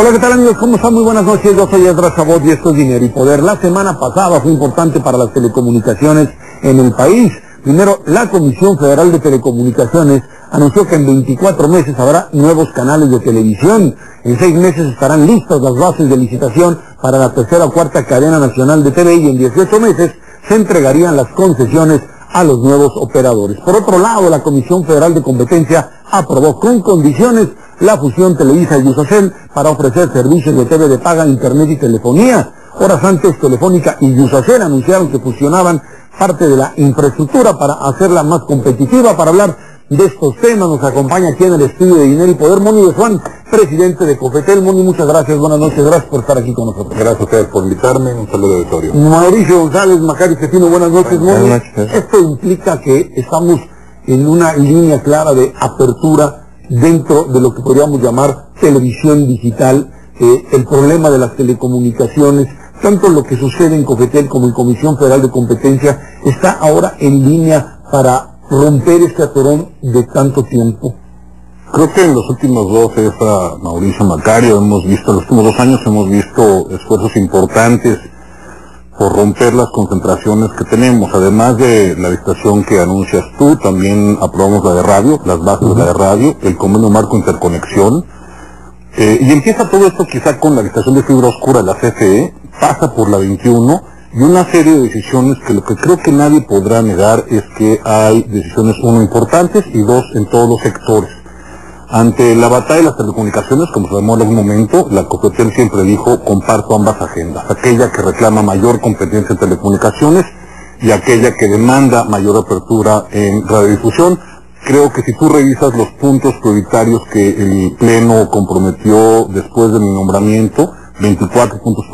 Hola, ¿qué tal amigos? ¿Cómo están? Muy buenas noches, yo soy Edra Sabot y esto es Dinero y Poder. La semana pasada fue importante para las telecomunicaciones en el país. Primero, la Comisión Federal de Telecomunicaciones anunció que en 24 meses habrá nuevos canales de televisión. En 6 meses estarán listas las bases de licitación para la tercera o cuarta cadena nacional de TV y en 18 meses se entregarían las concesiones a los nuevos operadores. Por otro lado, la Comisión Federal de Competencia aprobó con condiciones la fusión Televisa y Yusacel para ofrecer servicios de TV de paga, internet y telefonía. Horas antes, Telefónica y Yusacel anunciaron que fusionaban parte de la infraestructura para hacerla más competitiva. Para hablar de estos temas nos acompaña aquí en el estudio de Dinero y Poder Moni de Juan, presidente de Cofetel. Moni, muchas gracias, buenas noches, gracias por estar aquí con nosotros. Gracias a ustedes por invitarme, un saludo de auditorio. Mauricio González, Macari Cetino, buenas noches, Moni. Esto implica que estamos en una línea clara de apertura dentro de lo que podríamos llamar televisión digital. El problema de las telecomunicaciones, tanto lo que sucede en Cofetel como en Comisión Federal de Competencia, está ahora en línea para romper este atorón de tanto tiempo. Creo que en los últimos dos, Mauricio, Macario, en los últimos 2 años hemos visto esfuerzos importantes por romper las concentraciones que tenemos. Además de la licitación que anuncias tú, también aprobamos la de radio, las bases de la de radio, el convenio marco interconexión, y empieza todo esto quizá con la licitación de fibra oscura de la CFE, pasa por la 21, y una serie de decisiones que lo que creo que nadie podrá negar es que hay decisiones, 1, importantes, y 2, en todos los sectores. Ante la batalla de las telecomunicaciones, como se llamó en algún momento, la Cofetel siempre dijo, comparto ambas agendas, aquella que reclama mayor competencia en telecomunicaciones y aquella que demanda mayor apertura en radiodifusión. Creo que si tú revisas los puntos prioritarios que el Pleno comprometió después de mi nombramiento, 24 puntos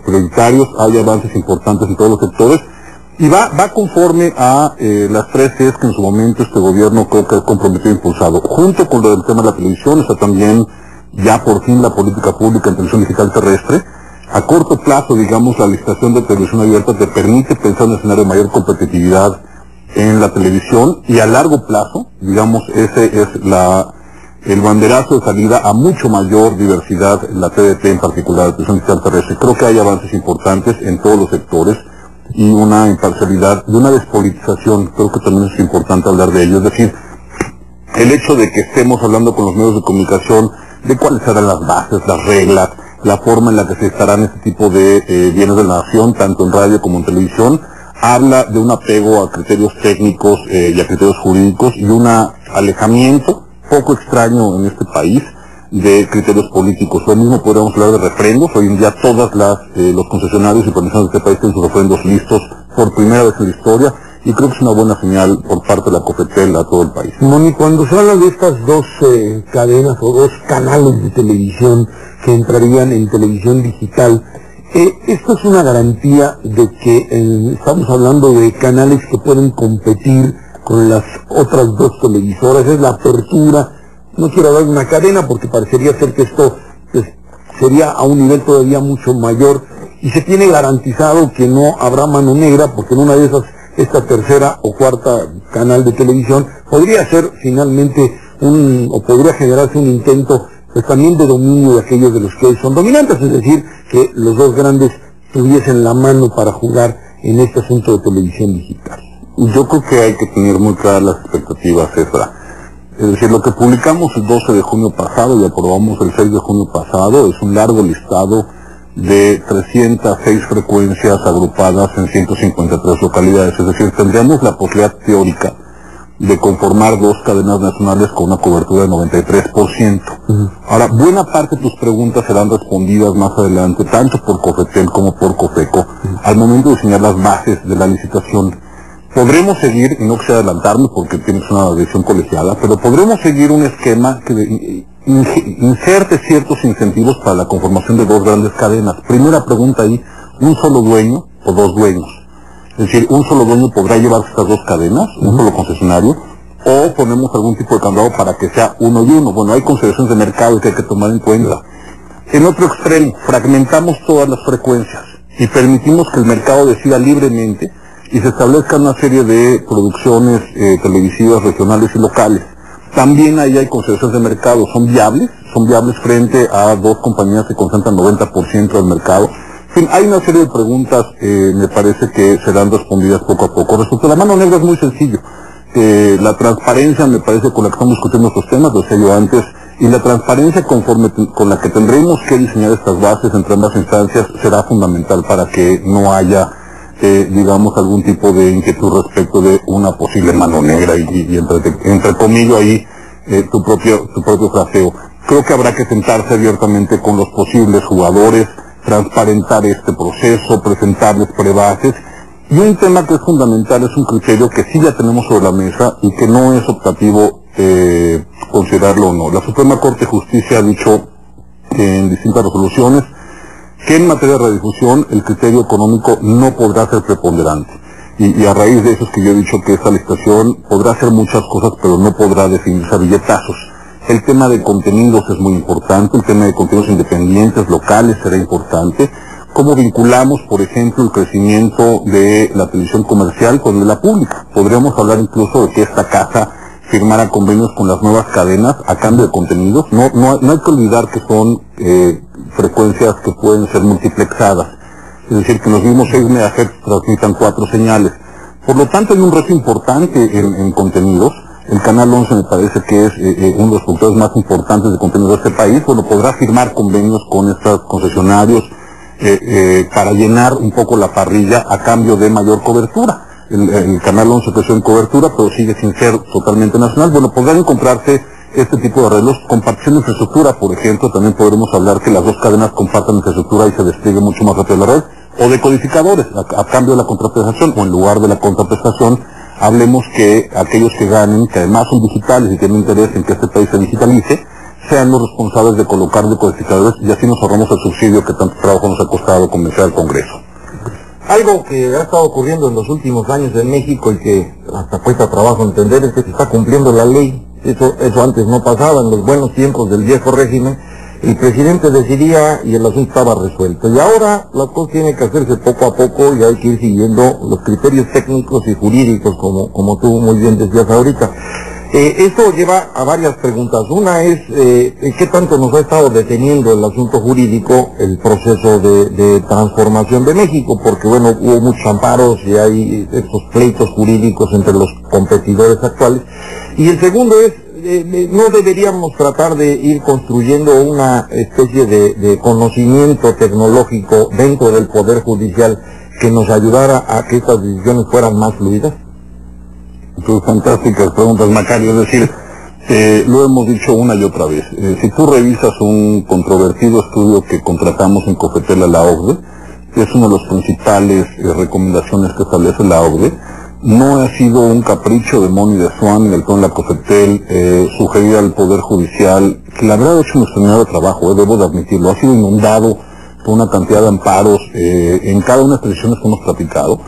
prioritarios, hay avances importantes en todos los sectores, y va conforme a las 3 Cs que en su momento este gobierno creo que comprometió e impulsado. Junto con lo del tema de la televisión está también ya por fin la política pública en televisión digital terrestre. A corto plazo, digamos, la licitación de televisión abierta te permite pensar en un escenario de mayor competitividad en la televisión, y a largo plazo, digamos, ese es el banderazo de salida a mucho mayor diversidad en la TDT, en particular la televisión digital terrestre. Creo que hay avances importantes en todos los sectores y una imparcialidad, de una despolitización, creo que también es importante hablar de ello. Es decir, el hecho de que estemos hablando con los medios de comunicación de cuáles serán las bases, las reglas, la forma en la que se estarán este tipo de bienes de la nación, tanto en radio como en televisión, habla de un apego a criterios técnicos y a criterios jurídicos, y un alejamiento poco extraño en este país de criterios políticos. Lo mismo podríamos hablar de refrendos. Hoy en día todas los concesionarios y concesionarios de este país tienen sus refrendos listos por primera vez en la historia, y creo que es una buena señal por parte de la Cofetel a todo el país. Moni, cuando se habla de estas 2 cadenas o 2 canales de televisión que entrarían en televisión digital, esto es una garantía de que estamos hablando de canales que pueden competir con las otras 2 televisoras, es la apertura. No quiero hablar de una cadena porque parecería ser que esto sería a un nivel todavía mucho mayor, y se tiene garantizado que no habrá mano negra, porque en una de esas, esta tercera o cuarta canal de televisión podría ser finalmente o podría generarse un intento pues también de dominio de aquellos de los que hoy son dominantes, es decir, que los 2 grandes tuviesen la mano para jugar en este asunto de televisión digital. Yo creo que hay que tener muy claras las expectativas, Efra. Es decir, lo que publicamos el 12 de junio pasado y aprobamos el 6 de junio pasado es un largo listado de 306 frecuencias agrupadas en 153 localidades. Es decir, tendríamos la posibilidad teórica de conformar 2 cadenas nacionales con una cobertura de 93%. Ahora, buena parte de tus preguntas serán respondidas más adelante, tanto por Cofetel como por Cofeco, al momento de diseñar las bases de la licitación. Podremos seguir, y no quisiera adelantarme porque tienes una decisión colegiada, pero podremos seguir un esquema que inserte ciertos incentivos para la conformación de 2 grandes cadenas. Primera pregunta ahí, ¿un solo dueño o 2 dueños? Es decir, ¿un solo dueño podrá llevar estas 2 cadenas, un solo concesionario? ¿O ponemos algún tipo de candado para que sea 1 y 1? Bueno, hay consideraciones de mercado que hay que tomar en cuenta. En otro extremo, fragmentamos todas las frecuencias y permitimos que el mercado decida libremente y se establezca una serie de producciones televisivas regionales y locales. También ahí hay concesiones de mercado, son viables, son viables frente a dos compañías que concentran 90% del mercado. En fin, hay una serie de preguntas, me parece que serán respondidas poco a poco. Respecto a la mano negra es muy sencillo. La transparencia, me parece, con la que estamos discutiendo estos temas, lo decía yo antes, y la transparencia con la que tendremos que diseñar estas bases entre ambas instancias será fundamental para que no haya, digamos, algún tipo de inquietud respecto de una posible mano negra y entre comillas ahí tu propio fraseo. Creo que habrá que sentarse abiertamente con los posibles jugadores, transparentar este proceso, presentarles prebases. Y un tema que es fundamental es un criterio que sí ya tenemos sobre la mesa y que no es optativo considerarlo o no. La Suprema Corte de Justicia ha dicho en distintas resoluciones que en materia de radiodifusión el criterio económico no podrá ser preponderante. Y a raíz de eso es que yo he dicho que esta licitación podrá hacer muchas cosas, pero no podrá definirse a billetazos. El tema de contenidos es muy importante, el tema de contenidos independientes, locales, será importante. ¿Cómo vinculamos, por ejemplo, el crecimiento de la televisión comercial con la pública? Podríamos hablar incluso de que esta casa firmara convenios con las nuevas cadenas a cambio de contenidos. No hay que olvidar que son frecuencias que pueden ser multiplexadas. Es decir, que los mismos 6 MHz transmitan 4 señales. Por lo tanto, hay un reto importante en contenidos. El Canal 11 me parece que es uno de los productores más importantes de contenido de este país. Bueno, podrá firmar convenios con estos concesionarios para llenar un poco la parrilla a cambio de mayor cobertura. El Canal 11 creció en cobertura, pero sigue sin ser totalmente nacional. Bueno, podrán encontrarse este tipo de arreglos. Compartición de infraestructura, por ejemplo, también podremos hablar que las dos cadenas compartan infraestructura y se despliegue mucho más rápido la red. O de codificadores, a cambio de la contraprestación, o en lugar de la contraprestación, hablemos que aquellos que ganen, que además son digitales y tienen interés en que este país se digitalice, sean los responsables de colocar decodificadores y así nos ahorramos el subsidio que tanto trabajo nos ha costado convencer al Congreso. Algo que ha estado ocurriendo en los últimos años en México y que hasta cuesta trabajo entender es que se está cumpliendo la ley. Eso antes no pasaba. En los buenos tiempos del viejo régimen el presidente decidía y el asunto estaba resuelto. Y ahora las cosas tienen que hacerse poco a poco y hay que ir siguiendo los criterios técnicos y jurídicos como tú muy bien decías ahorita. Esto lleva a varias preguntas. Una es, ¿qué tanto nos ha estado deteniendo el asunto jurídico, el proceso de transformación de México? Porque, bueno, hubo muchos amparos y hay estos pleitos jurídicos entre los competidores actuales. Y el segundo es, ¿no deberíamos tratar de ir construyendo una especie de conocimiento tecnológico dentro del Poder Judicial que nos ayudara a que estas decisiones fueran más fluidas? Tus fantásticas preguntas, Macario. Es decir, lo hemos dicho una y otra vez. Si tú revisas un controvertido estudio que contratamos en Cofetel a la OCDE, que es una de las principales recomendaciones que establece la OCDE, no ha sido un capricho de Moni de Swan, del plan de la Cofetel, sugerir al Poder Judicial, que la verdad ha hecho un extraordinario trabajo, debo de admitirlo, ha sido inundado por una cantidad de amparos en cada una de las decisiones que hemos platicado.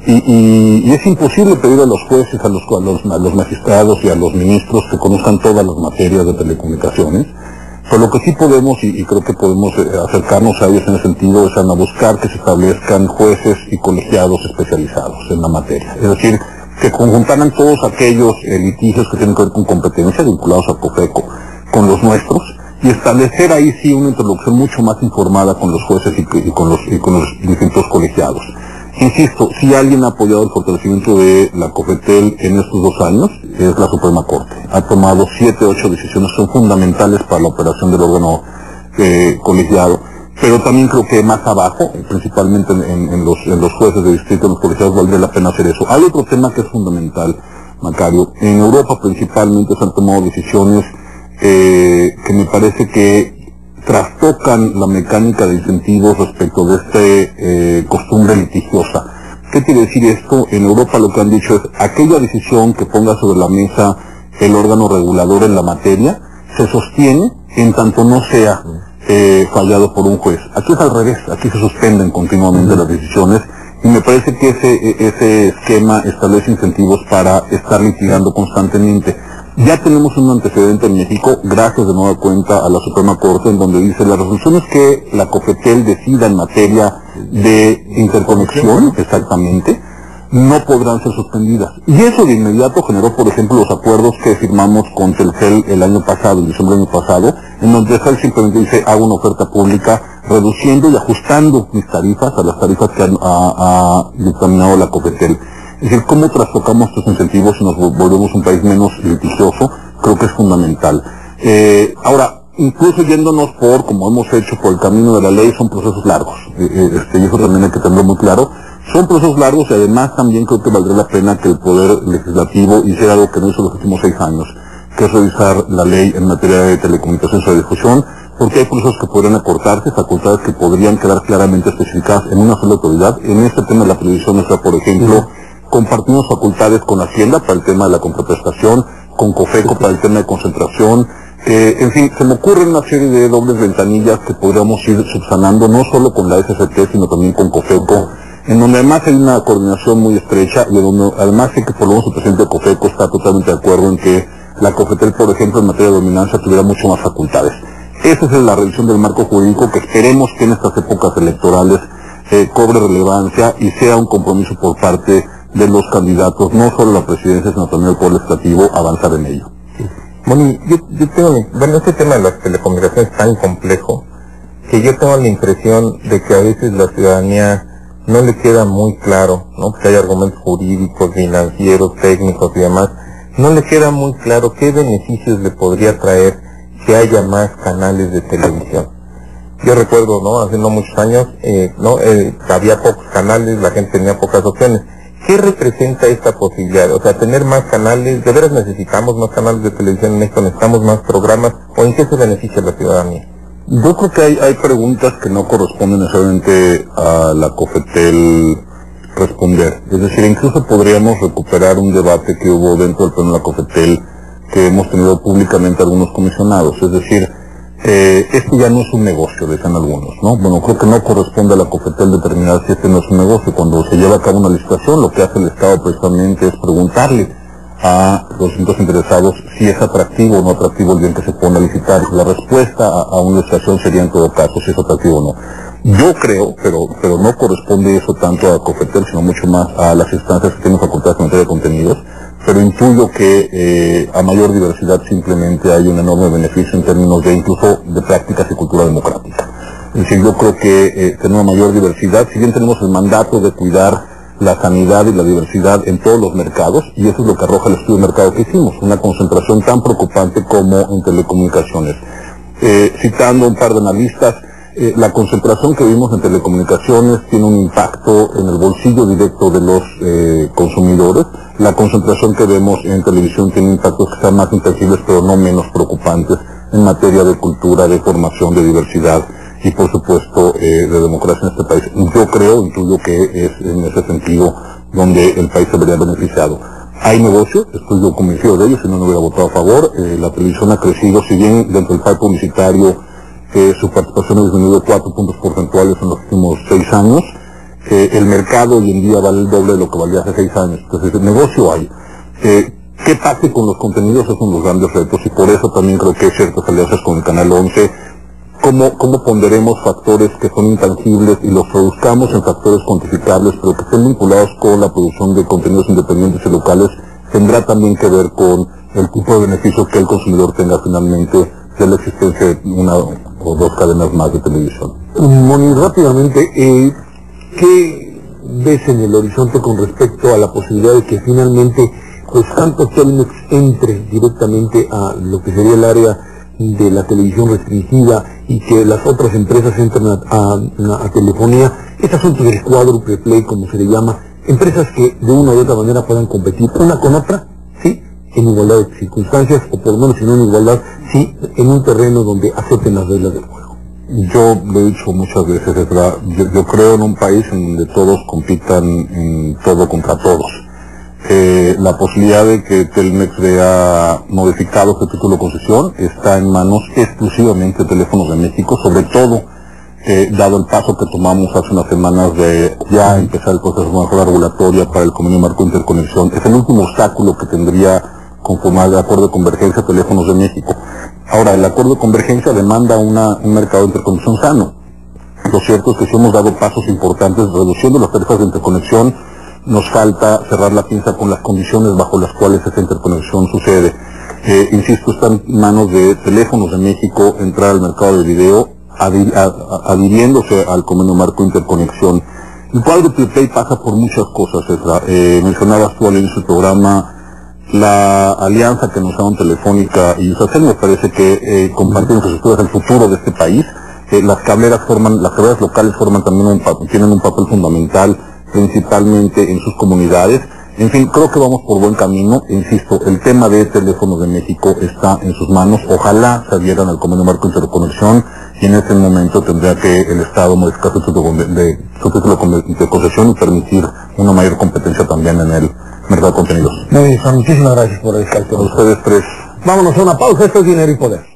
Y es imposible pedir a los jueces, a los magistrados y a los ministros que conozcan todas las materias de telecomunicaciones. Pero lo que sí podemos, y creo que podemos acercarnos a ellos en ese sentido, es a buscar que se establezcan jueces y colegiados especializados en la materia. Es decir, que conjuntaran todos aquellos litigios que tienen que ver con competencias vinculados a COFECO con los nuestros, y establecer ahí sí una introducción mucho más informada con los jueces y con los distintos colegiados. Insisto, si alguien ha apoyado el fortalecimiento de la COFETEL en estos 2 años, es la Suprema Corte. Ha tomado 7, 8 decisiones que son fundamentales para la operación del órgano colegiado, pero también creo que más abajo, principalmente en los jueces de distrito, en los colegiados, valdría la pena hacer eso. Hay otro tema que es fundamental, Macario. En Europa principalmente se han tomado decisiones que me parece que trastocan la mecánica de incentivos respecto de esta costumbre litigiosa. ¿Qué quiere decir esto? En Europa lo que han dicho es aquella decisión que ponga sobre la mesa el órgano regulador en la materia se sostiene en tanto no sea fallado por un juez. Aquí es al revés, aquí se suspenden continuamente las decisiones y me parece que ese esquema establece incentivos para estar litigando constantemente. Ya tenemos un antecedente en México, gracias de nueva cuenta a la Suprema Corte, en donde dice las resoluciones que la COFETEL decida en materia de interconexión, exactamente, no podrán ser suspendidas. Y eso de inmediato generó, por ejemplo, los acuerdos que firmamos con Telcel el año pasado, en diciembre del año pasado, en donde Telcel simplemente dice, hago una oferta pública reduciendo y ajustando mis tarifas a las tarifas que ha dictaminado la COFETEL. Es decir, cómo trastocamos estos incentivos y nos volvemos un país menos litigioso, creo que es fundamental. Ahora, incluso yéndonos como hemos hecho por el camino de la ley, son procesos largos, y eso también hay que tenerlo muy claro. Son procesos largos y además también creo que valdría la pena que el Poder Legislativo hiciera algo que no hizo los últimos 6 años, que es revisar la ley en materia de telecomunicaciones y difusión, porque hay procesos que podrían acortarse, facultades que podrían quedar claramente especificadas en una sola autoridad. En este tema de la previsión nuestra, por ejemplo, compartimos facultades con Hacienda para el tema de la contraprestación, con COFECO para el tema de concentración. En fin, se me ocurren una serie de dobles ventanillas que podríamos ir subsanando, no solo con la SFT, sino también con COFECO, en donde además hay una coordinación muy estrecha y donde además sé que por lo menos el presidente de COFECO está totalmente de acuerdo en que la COFETEL, por ejemplo, en materia de dominancia tuviera mucho más facultades. Esa es la revisión del marco jurídico que esperemos que en estas épocas electorales cobre relevancia y sea un compromiso por parte de los candidatos, no solo la presidencia, sino también el Poder Legislativo, avanzar en ello. Bueno, este tema de las telecomunicaciones es tan complejo que yo tengo la impresión de que a veces la ciudadanía no le queda muy claro, ¿no? Que hay argumentos jurídicos, financieros, técnicos y demás, no le queda muy claro qué beneficios le podría traer que haya más canales de televisión. Yo recuerdo, ¿no? Hace no muchos años, había pocos canales, la gente tenía pocas opciones. ¿Qué representa esta posibilidad? O sea, tener más canales, ¿de veras necesitamos más canales de televisión en México? ¿Necesitamos más programas? ¿O en qué se beneficia la ciudadanía? Yo creo que hay preguntas que no corresponden necesariamente a la COFETEL responder. Es decir, incluso podríamos recuperar un debate que hubo dentro del pleno de la COFETEL que hemos tenido públicamente algunos comisionados. Es decir, esto ya no es un negocio, decían algunos, ¿no? Bueno, creo que no corresponde a la COFETEL determinar si este no es un negocio. Cuando se lleva a cabo una licitación, lo que hace el Estado precisamente es preguntarle a los distintos interesados si es atractivo o no atractivo el bien que se pone a licitar. La respuesta a una licitación sería en todo caso si es atractivo o no. Yo creo, pero no corresponde eso tanto a COFETEL, sino mucho más a las instancias que tienen facultades en materia de contenidos, pero intuyo que a mayor diversidad simplemente hay un enorme beneficio en términos de incluso de prácticas y cultura democrática. Es decir, yo creo que tener una mayor diversidad, si bien tenemos el mandato de cuidar la sanidad y la diversidad en todos los mercados, y eso es lo que arroja el estudio de mercado que hicimos, una concentración tan preocupante como en telecomunicaciones. Citando un par de analistas, la concentración que vimos en telecomunicaciones tiene un impacto en el bolsillo directo de los consumidores. La concentración que vemos en televisión tiene impactos que sean más intangibles, pero no menos preocupantes en materia de cultura, de formación, de diversidad y por supuesto de democracia en este país. Yo intuyo que es en ese sentido donde el país se vería beneficiado. Hay negocio, estoy yo convencido de ello, si no hubiera votado a favor. La televisión ha crecido, si bien dentro del pie publicitario su participación ha disminuido 4 puntos porcentuales en los últimos 6 años. El mercado hoy en día vale el doble de lo que valía hace 6 años. Entonces el negocio hay. ¿Qué pase con los contenidos? Esos son los grandes retos y por eso también creo que hay ciertas alianzas con el Canal 11. ¿Cómo ponderemos factores que son intangibles y los traduzcamos en factores cuantificables, pero que estén vinculados con la producción de contenidos independientes y locales? Tendrá también que ver con el tipo de beneficio que el consumidor tenga finalmente de la existencia de una o dos cadenas más de televisión. Moni, rápidamente, ¿qué ves en el horizonte con respecto a la posibilidad de que finalmente pues tanto Telmex entre directamente a lo que sería el área de la televisión restringida y que las otras empresas entren a telefonía? Este asunto del cuádruple play, como se le llama, empresas que de una u otra manera puedan competir una con otra, sí, en igualdad de circunstancias, o por lo menos si no en igualdad, sí, en un terreno donde acepten las reglas del juego. Yo lo he dicho muchas veces, yo creo en un país en donde todos compitan en todo contra todos. La posibilidad de que Telmex vea modificado su título de concesión está en manos exclusivamente de Teléfonos de México, sobre todo dado el paso que tomamos hace unas semanas de ya empezar el proceso de mejora regulatoria para el convenio marco de interconexión. Es el último obstáculo que tendría conformar el acuerdo de convergencia Teléfonos de México. Ahora, el acuerdo de convergencia demanda un mercado de interconexión sano. Lo cierto es que sí hemos dado pasos importantes reduciendo las tarifas de interconexión nos falta cerrar la pinza con las condiciones bajo las cuales esa interconexión sucede. Insisto, está en manos de Teléfonos de México entrar al mercado de video, adhiriéndose al convenio marco de interconexión. El cuádruple play pasa por muchas cosas, Ezra. Mencionabas tú al inicio del programa la alianza que nos da Telefónica y Usacell. Me parece que compartir infraestructuras es el futuro de este país. Las cableras locales forman también tienen un papel fundamental, principalmente en sus comunidades. En fin, creo que vamos por buen camino. Insisto, el tema de Teléfonos de México está en sus manos. Ojalá se adhieran al convenio marco de interconexión y en ese momento tendría que el Estado modificar su título de concesión y permitir una mayor competencia también en el mercado de contenidos. Muy bien, muchísimas gracias por el cálculo. A ustedes tres. Vámonos a una pausa, esto es Dinero y Poder.